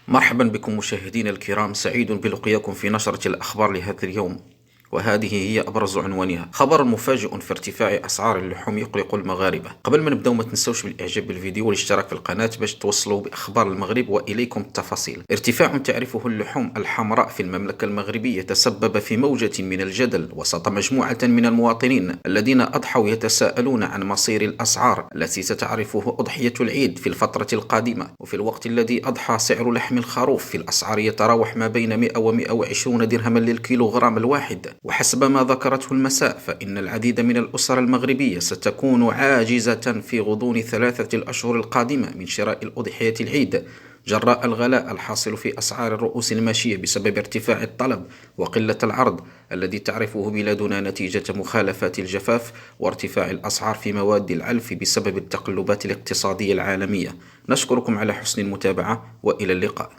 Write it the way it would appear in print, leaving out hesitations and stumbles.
مرحبا بكم مشاهدينا الكرام، سعيد بلقياكم في نشرة الأخبار لهذا اليوم. وهذه هي أبرز عنوانها: خبر مفاجئ في ارتفاع أسعار اللحوم يقلق المغاربة. قبل ما نبداو ما تنسوش بالإعجاب بالفيديو والاشتراك في القناة باش توصلوا بأخبار المغرب وإليكم التفاصيل. ارتفاع تعرفه اللحوم الحمراء في المملكة المغربية تسبب في موجة من الجدل وسط مجموعة من المواطنين الذين أضحوا يتساءلون عن مصير الأسعار التي ستعرفه أضحية العيد في الفترة القادمة. وفي الوقت الذي أضحى سعر لحم الخروف في الأسعار يتراوح ما بين 100 و 120 درهما للكيلوغرام الواحد. وحسب ما ذكرته المساء فإن العديد من الأسر المغربية ستكون عاجزة في غضون 3 الأشهر القادمة من شراء الأضحية العيد جراء الغلاء الحاصل في أسعار الرؤوس الماشية بسبب ارتفاع الطلب وقلة العرض الذي تعرفه بلادنا نتيجة مخالفات الجفاف وارتفاع الأسعار في مواد العلف بسبب التقلبات الاقتصادية العالمية. نشكركم على حسن المتابعة وإلى اللقاء.